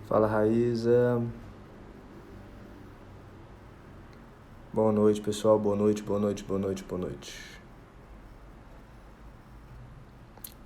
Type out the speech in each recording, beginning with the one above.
Fala, Raíza. Boa noite, pessoal. Boa noite, boa noite, boa noite, boa noite.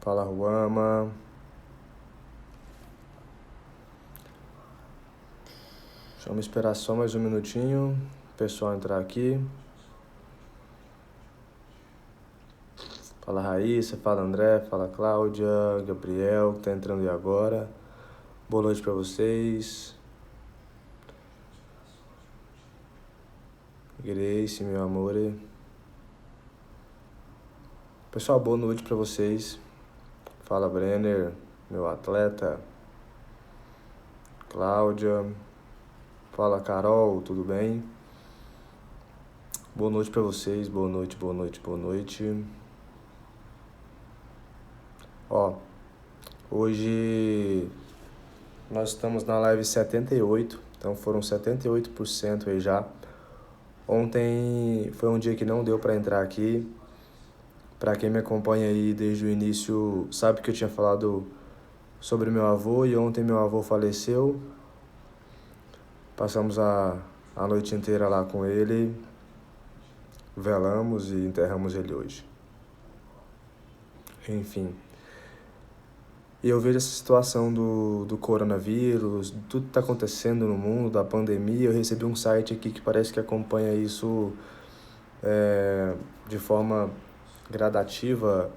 Fala, Ruama. Vamos esperar só mais um minutinho o pessoal entrar aqui. Fala, Raíssa. Fala, André. Fala, Cláudia. Gabriel, que tá entrando aí agora. Boa noite pra vocês. Grace, meu amor. Pessoal, boa noite pra vocês. Fala, Brenner, meu atleta. Cláudia. Fala, Carol, tudo bem? Boa noite pra vocês. Boa noite, boa noite, boa noite. Ó, hoje nós estamos na live 78, então foram 78% aí já. Ontem foi um dia que não deu pra entrar aqui. Pra quem me acompanha aí desde o início, sabe que eu tinha falado sobre meu avô e ontem meu avô faleceu. Passamos a noite inteira lá com ele, velamos e enterramos ele hoje. Enfim. E eu vejo essa situação do coronavírus, tudo que está acontecendo no mundo, da pandemia. Eu recebi um site aqui que parece que acompanha isso de forma gradativa.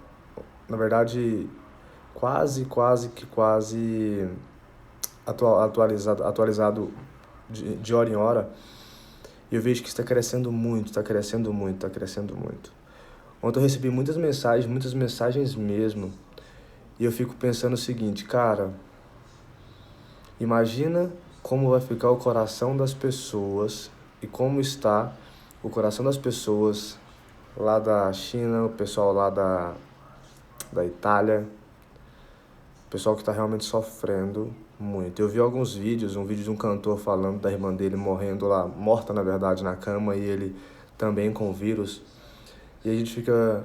Na verdade, quase atualizado de hora em hora. E eu vejo que está crescendo muito, está crescendo muito, está crescendo muito. Ontem eu recebi muitas mensagens mesmo. E eu fico pensando o seguinte, cara, imagina como vai ficar o coração das pessoas e como está o coração das pessoas lá da China, o pessoal lá da Itália, o pessoal que está realmente sofrendo muito. Eu vi alguns vídeos, um vídeo de um cantor falando da irmã dele morrendo lá, morta na verdade, na cama, e ele também com vírus. E a gente fica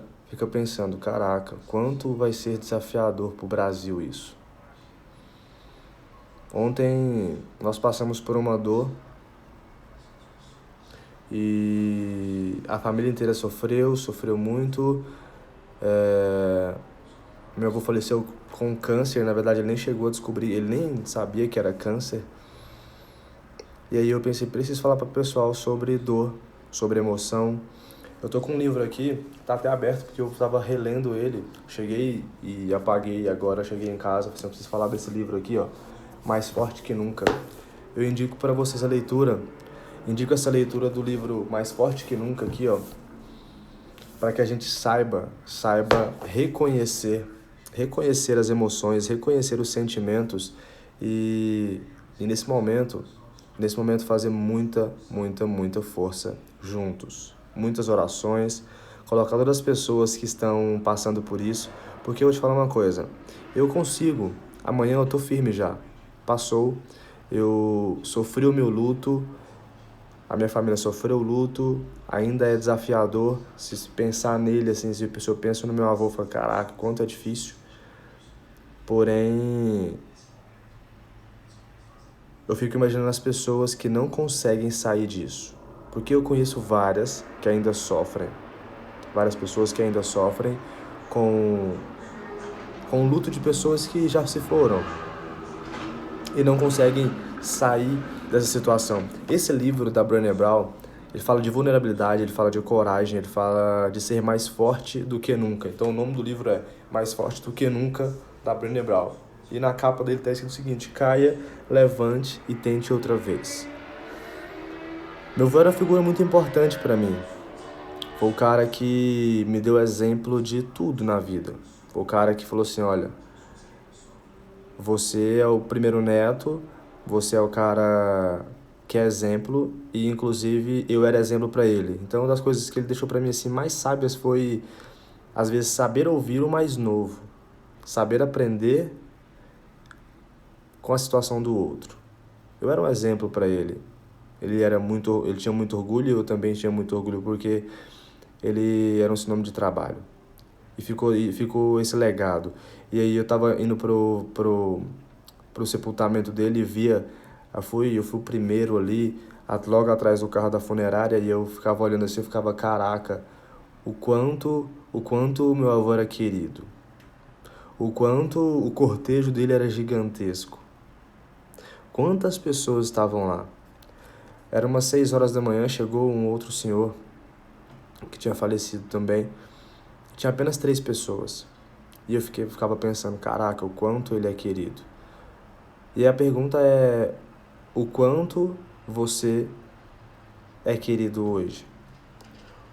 pensando, caraca, quanto vai ser desafiador pro Brasil isso. Ontem nós passamos por uma dor e a família inteira sofreu muito. Meu avô faleceu com câncer, na verdade ele nem chegou a descobrir, ele nem sabia que era câncer. E aí eu pensei, preciso falar para o pessoal sobre dor, sobre emoção. Eu tô com um livro aqui, tá até aberto porque eu tava relendo ele. Cheguei e apaguei, agora cheguei em casa, eu preciso falar desse livro aqui, ó, Mais Forte que Nunca. Eu indico para vocês a leitura, indico essa leitura do livro Mais Forte que Nunca aqui, ó, para que a gente saiba reconhecer as emoções, reconhecer os sentimentos e nesse momento fazer muita força juntos. Muitas orações, colocar todas as pessoas que estão passando por isso, porque eu vou te falar uma coisa, eu consigo, amanhã eu tô firme já, passou, eu sofri o meu luto, a minha família sofreu o luto, ainda é desafiador, se pensar nele, assim, se eu penso no meu avô, eu falo, caraca, quanto é difícil, porém, eu fico imaginando as pessoas que não conseguem sair disso. Porque eu conheço várias que ainda sofrem. Várias pessoas que ainda sofrem com o luto de pessoas que já se foram. E não conseguem sair dessa situação. Esse livro da Brené Brown, ele fala de vulnerabilidade, ele fala de coragem, ele fala de ser mais forte do que nunca. Então o nome do livro é Mais Forte do que Nunca, da Brené Brown. E na capa dele está escrito o seguinte, caia, levante e tente outra vez. Meu avô era uma figura muito importante para mim. Foi o cara que me deu exemplo de tudo na vida. Foi o cara que falou assim, olha, você é o primeiro neto, você é o cara que é exemplo e inclusive eu era exemplo para ele. Então uma das coisas que ele deixou para mim assim mais sábias foi às vezes saber ouvir o mais novo, saber aprender com a situação do outro. Eu era um exemplo para ele. Ele tinha muito orgulho e eu também tinha muito orgulho porque ele era um sinônimo de trabalho. E ficou esse legado. E aí eu tava indo pro pro sepultamento dele e via, eu fui o primeiro ali, logo atrás do carro da funerária, e eu ficava olhando assim, eu ficava, caraca, o quanto o meu avô era querido, o quanto o cortejo dele era gigantesco, quantas pessoas estavam lá. Era umas 6 horas da manhã, chegou um outro senhor que tinha falecido também, tinha apenas 3 pessoas, e eu ficava pensando, caraca, o quanto ele é querido. E a pergunta é, o quanto você é querido hoje?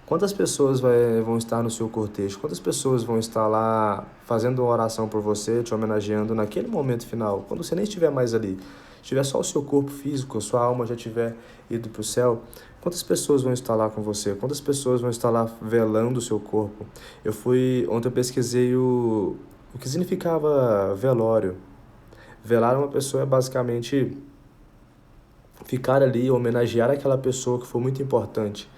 Quantas pessoas vão estar no seu cortejo? Quantas pessoas vão estar lá fazendo uma oração por você, te homenageando naquele momento final, quando você nem estiver mais ali? Tiver só o seu corpo físico, a sua alma já tiver ido para o céu, quantas pessoas vão estar lá com você? Quantas pessoas vão estar lá velando o seu corpo? Ontem eu pesquisei o que significava velório. Velar uma pessoa é basicamente ficar ali, homenagear aquela pessoa que foi muito importante.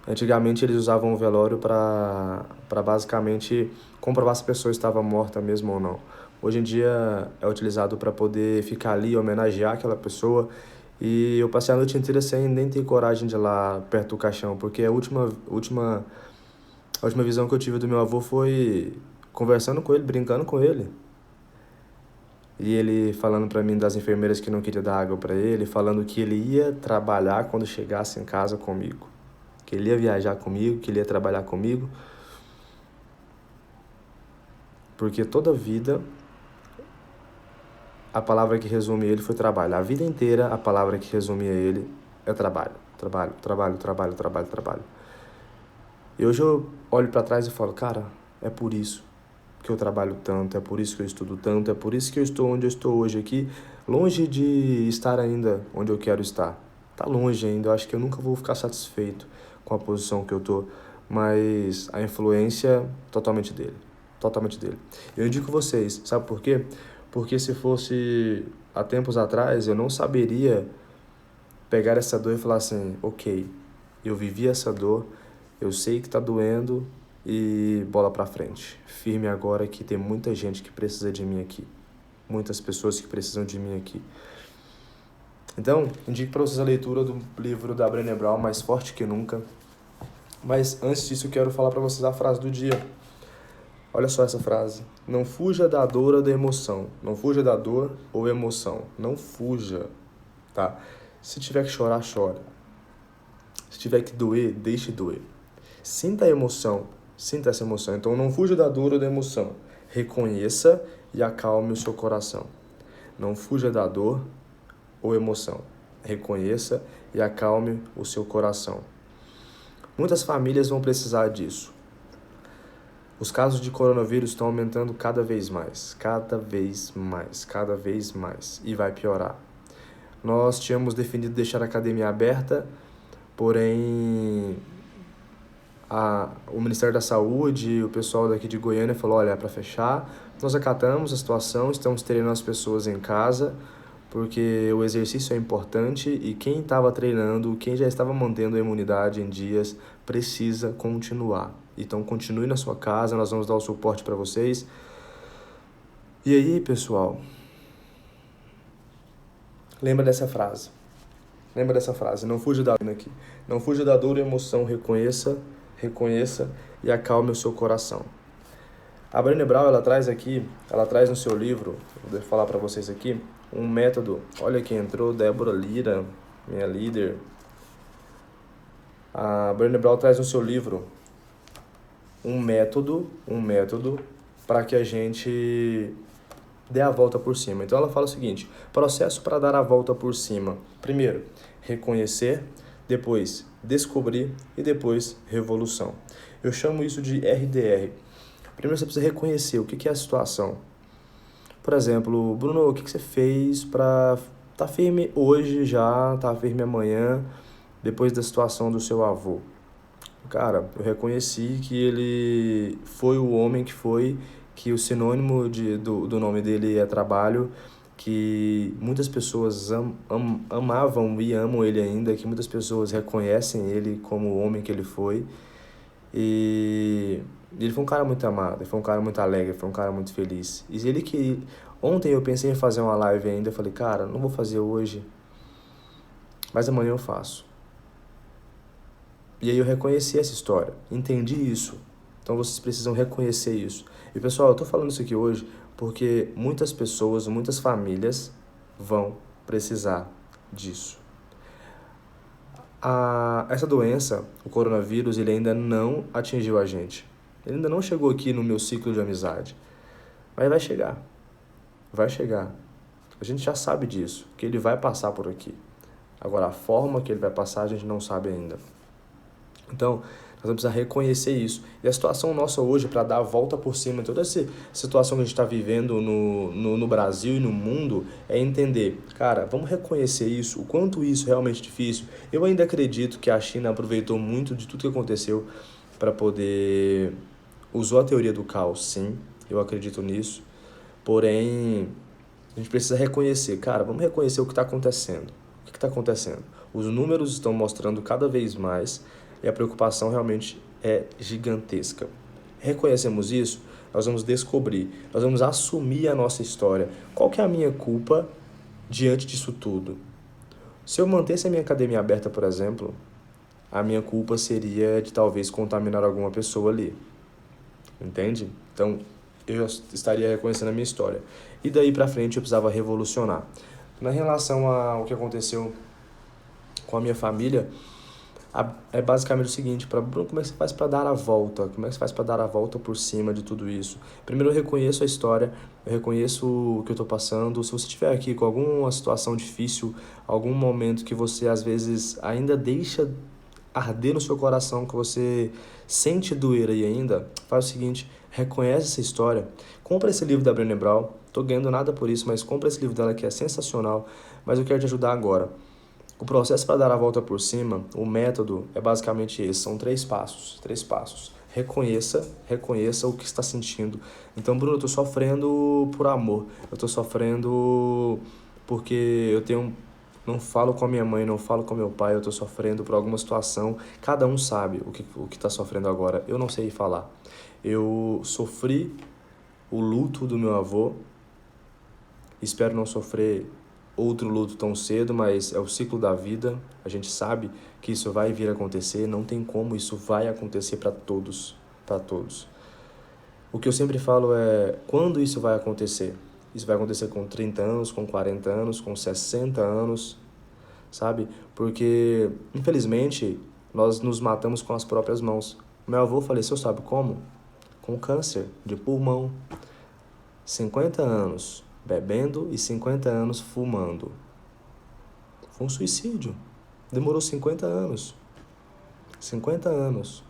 Antigamente eles usavam o velório para basicamente comprovar se a pessoa estava morta mesmo ou não. Hoje em dia é utilizado para poder ficar ali, homenagear aquela pessoa. E eu passei a noite inteira sem nem ter coragem de ir lá perto do caixão, porque a última visão que eu tive do meu avô foi conversando com ele, brincando com ele. E ele falando para mim das enfermeiras que não queria dar água para ele, falando que ele ia trabalhar quando chegasse em casa comigo. Que ele ia viajar comigo, que ele ia trabalhar comigo. Porque toda a vida, a palavra que resume ele foi trabalho. A vida inteira, a palavra que resumia ele é trabalho. Trabalho, trabalho, trabalho, trabalho, trabalho. E hoje eu olho para trás e falo, cara, é por isso que eu trabalho tanto, é por isso que eu estudo tanto, é por isso que eu estou onde eu estou hoje aqui, longe de estar ainda onde eu quero estar. Tá longe ainda, eu acho que eu nunca vou ficar satisfeito com a posição que eu tô, mas a influência totalmente dele, totalmente dele. Eu indico vocês, sabe por quê? Porque se fosse há tempos atrás, eu não saberia pegar essa dor e falar assim, ok, eu vivi essa dor, eu sei que tá doendo, e bola pra frente. Firme agora que tem muita gente que precisa de mim aqui. Muitas pessoas que precisam de mim aqui. Então, indico para vocês a leitura do livro da Brené Brown, Mais Forte Que Nunca. Mas antes disso, eu quero falar para vocês a frase do dia. Olha só essa frase. Não fuja da dor ou da emoção. Não fuja da dor ou emoção. Não fuja, tá? Se tiver que chorar, chora. Se tiver que doer, deixe doer. Sinta a emoção. Sinta essa emoção. Então, não fuja da dor ou da emoção. Reconheça e acalme o seu coração. Não fuja da dor ou emoção. Reconheça e acalme o seu coração. Muitas famílias vão precisar disso. Os casos de coronavírus estão aumentando cada vez mais. Cada vez mais. Cada vez mais. E vai piorar. Nós tínhamos definido deixar a academia aberta, porém o Ministério da Saúde e o pessoal daqui de Goiânia falou, olha, é para fechar. Nós acatamos a situação, estamos treinando as pessoas em casa, porque o exercício é importante e quem estava treinando, quem já estava mantendo a imunidade em dias, precisa continuar. Então continue na sua casa, nós vamos dar o suporte para vocês. E aí, pessoal, lembra dessa frase, não fuja da dor aqui. Não fuja da dor e emoção, reconheça e acalme o seu coração. A Brené Brown, ela traz no seu livro, vou falar para vocês aqui, um método. Olha quem entrou, Débora Lira, minha líder. A Brené Brown traz no seu livro um método para que a gente dê a volta por cima. Então ela fala o seguinte, processo para dar a volta por cima. Primeiro, reconhecer, depois descobrir e depois revolução. Eu chamo isso de RDR. Primeiro você precisa reconhecer o que é a situação. Por exemplo, Bruno, o que você fez para estar firme hoje já, estar firme amanhã, depois da situação do seu avô? Cara, eu reconheci que ele foi o homem que foi, que o sinônimo do nome dele é trabalho, que muitas pessoas amavam e amam ele ainda, que muitas pessoas reconhecem ele como o homem que ele foi. E Ele foi um cara muito amado, ele foi um cara muito alegre, ele foi um cara muito feliz. E ele que... Ontem eu pensei em fazer uma live ainda, eu falei, cara, não vou fazer hoje, mas amanhã eu faço. E aí eu reconheci essa história, entendi isso. Então vocês precisam reconhecer isso. E pessoal, eu tô falando isso aqui hoje porque muitas pessoas, muitas famílias vão precisar disso. Essa doença, o coronavírus, ele ainda não atingiu a gente. Ele ainda não chegou aqui no meu ciclo de amizade. Mas vai chegar. Vai chegar. A gente já sabe disso, que ele vai passar por aqui. Agora, a forma que ele vai passar, a gente não sabe ainda. Então, nós vamos precisar reconhecer isso. E a situação nossa hoje, para dar a volta por cima, toda essa situação que a gente está vivendo no Brasil e no mundo, é entender, cara, vamos reconhecer isso, o quanto isso é realmente difícil. Eu ainda acredito que a China aproveitou muito de tudo que aconteceu para poder... Usou a teoria do caos, sim, eu acredito nisso. Porém, a gente precisa reconhecer, cara, vamos reconhecer o que está acontecendo. O que está acontecendo? Os números estão mostrando cada vez mais e a preocupação realmente é gigantesca. Reconhecemos isso, nós vamos descobrir, nós vamos assumir a nossa história. Qual que é a minha culpa diante disso tudo? Se eu mantesse a minha academia aberta, por exemplo, a minha culpa seria de talvez contaminar alguma pessoa ali. Entende? Então, eu estaria reconhecendo a minha história. E daí pra frente eu precisava revolucionar. Na relação ao que aconteceu com a minha família, é basicamente o seguinte, Bruno, como é que você faz para dar a volta? Como é que você faz para dar a volta por cima de tudo isso? Primeiro eu reconheço a história, eu reconheço o que eu estou passando. Se você estiver aqui com alguma situação difícil, algum momento que você às vezes ainda deixa arder no seu coração, que você sente doer aí ainda, faz o seguinte, reconhece essa história, compra esse livro da Brené Brown, tô ganhando nada por isso, mas compra esse livro dela que é sensacional, mas eu quero te ajudar agora. O processo para dar a volta por cima, o método é basicamente esse, são 3 passos, 3 passos. Reconheça o que está sentindo. Então, Bruno, eu tô sofrendo por amor, eu tô sofrendo porque não falo com a minha mãe, não falo com meu pai, eu tô sofrendo por alguma situação. Cada um sabe o que tá sofrendo agora. Eu não sei falar. Eu sofri o luto do meu avô. Espero não sofrer outro luto tão cedo, mas é o ciclo da vida. A gente sabe que isso vai vir a acontecer. Não tem como, isso vai acontecer para todos, para todos. O que eu sempre falo é, quando isso vai acontecer? Isso vai acontecer com 30 anos, com 40 anos, com 60 anos, sabe? Porque, infelizmente, nós nos matamos com as próprias mãos. Meu avô faleceu, sabe como? Com câncer de pulmão. 50 anos bebendo e 50 anos fumando. Foi um suicídio. Demorou 50 anos. 50 anos.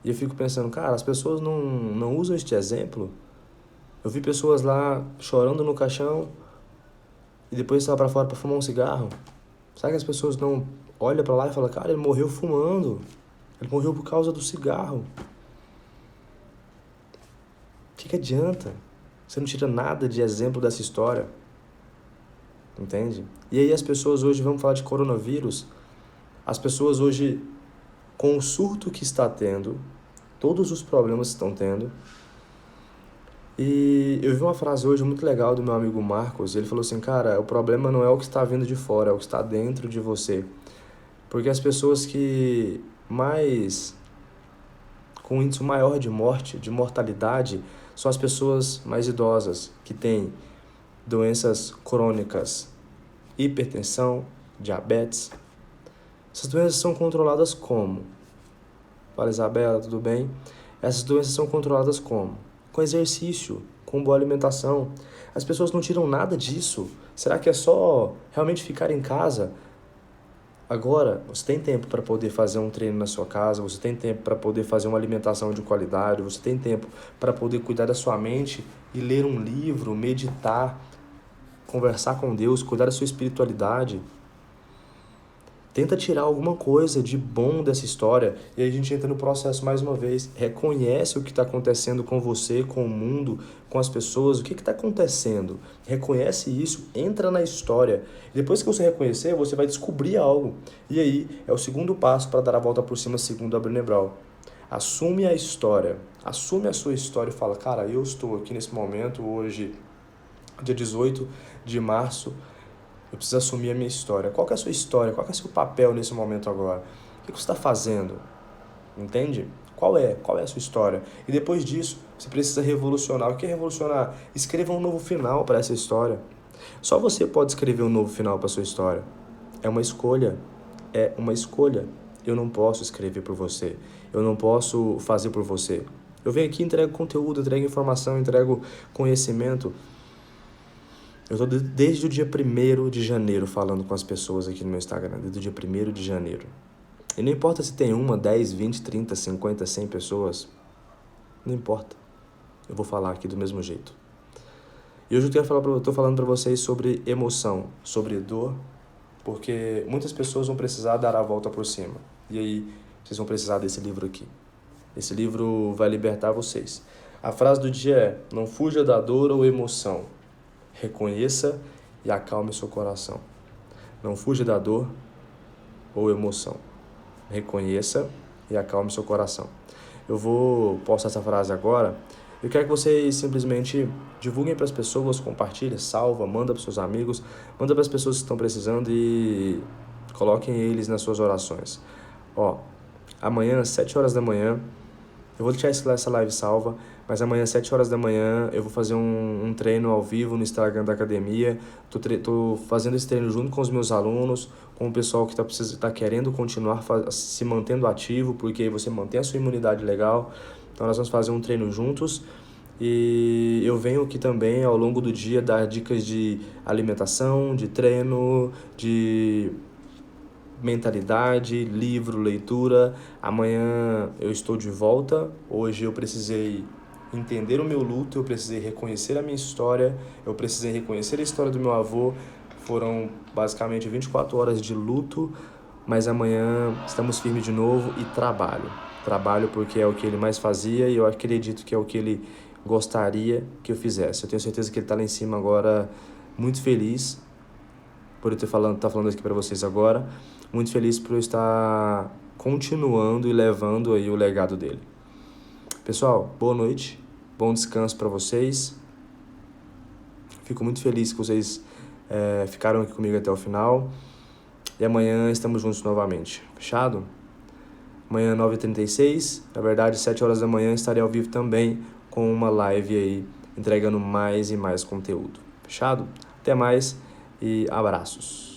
E eu fico pensando, cara, as pessoas não usam este exemplo. Eu vi pessoas lá chorando no caixão e depois estavam pra fora pra fumar um cigarro. Sabe que as pessoas não olham pra lá e falam, cara, ele morreu fumando. Ele morreu por causa do cigarro. O que adianta? Você não tira nada de exemplo dessa história. Entende? E aí as pessoas hoje, vamos falar de coronavírus, as pessoas hoje, com o surto que está tendo, todos os problemas que estão tendo, e eu vi uma frase hoje muito legal do meu amigo Marcos, ele falou assim, cara, o problema não é o que está vindo de fora, é o que está dentro de você. Porque as pessoas que com um índice maior de morte, de mortalidade, são as pessoas mais idosas, que têm doenças crônicas, hipertensão, diabetes. Essas doenças são controladas como? Fala, Isabela, tudo bem? Essas doenças são controladas como? Com exercício, com boa alimentação. As pessoas não tiram nada disso. Será que é só realmente ficar em casa? Agora, você tem tempo para poder fazer um treino na sua casa, você tem tempo para poder fazer uma alimentação de qualidade, você tem tempo para poder cuidar da sua mente e ler um livro, meditar, conversar com Deus, cuidar da sua espiritualidade. Tenta tirar alguma coisa de bom dessa história e aí a gente entra no processo mais uma vez. Reconhece o que está acontecendo com você, com o mundo, com as pessoas, o que está acontecendo. Reconhece isso, entra na história. E depois que você reconhecer, você vai descobrir algo. E aí é o segundo passo para dar a volta por cima, segundo a Brené Brown. Assume a história. Assume a sua história e fala, cara, eu estou aqui nesse momento, hoje, dia 18 de março, eu preciso assumir a minha história. Qual que é a sua história? Qual que é o seu papel nesse momento agora? O que você está fazendo? Entende? Qual é a sua história? E depois disso, você precisa revolucionar. O que é revolucionar? Escreva um novo final para essa história. Só você pode escrever um novo final para sua história. É uma escolha. É uma escolha. Eu não posso escrever por você. Eu não posso fazer por você. Eu venho aqui e entrego conteúdo, entrego informação, entrego conhecimento. Eu estou desde o dia 1º de janeiro falando com as pessoas aqui no meu Instagram. Desde o dia 1º de janeiro. E não importa se tem 1, 10, 20, 30, 50, 100 pessoas. Não importa. Eu vou falar aqui do mesmo jeito. E hoje eu estou falando para vocês sobre emoção, sobre dor, porque muitas pessoas vão precisar dar a volta por cima. E aí, vocês vão precisar desse livro aqui. Esse livro vai libertar vocês. A frase do dia é: não fuja da dor ou emoção. Reconheça e acalme seu coração. Não fuja da dor ou emoção. Reconheça e acalme seu coração. Eu vou postar essa frase agora. Eu quero que vocês simplesmente divulguem para as pessoas, compartilhem, salva, manda para seus amigos, manda para as pessoas que estão precisando e coloquem eles nas suas orações. Amanhã, às 7 horas da manhã, eu vou deixar essa live salva, mas amanhã, às 7 horas da manhã, eu vou fazer um treino ao vivo no Instagram da academia. Tô fazendo esse treino junto com os meus alunos, com o pessoal que tá querendo continuar se mantendo ativo, porque aí você mantém a sua imunidade legal. Então nós vamos fazer um treino juntos e eu venho aqui também ao longo do dia dar dicas de alimentação, de treino, de mentalidade, livro, leitura. Amanhã eu estou de volta. Hoje eu precisei entender o meu luto, eu precisei reconhecer a minha história, eu precisei reconhecer a história do meu avô. Foram basicamente 24 horas de luto, mas amanhã estamos firmes de novo e trabalho. Trabalho porque é o que ele mais fazia e eu acredito que é o que ele gostaria que eu fizesse. Eu tenho certeza que ele está lá em cima agora, muito feliz por eu estar falando aqui para vocês agora, muito feliz por eu estar continuando e levando aí o legado dele. Pessoal, boa noite, bom descanso para vocês. Fico muito feliz que vocês ficaram aqui comigo até o final. E amanhã estamos juntos novamente. Fechado? Amanhã 9h36, na verdade 7 horas da manhã estarei ao vivo também com uma live aí, entregando mais e mais conteúdo. Fechado? Até mais e abraços.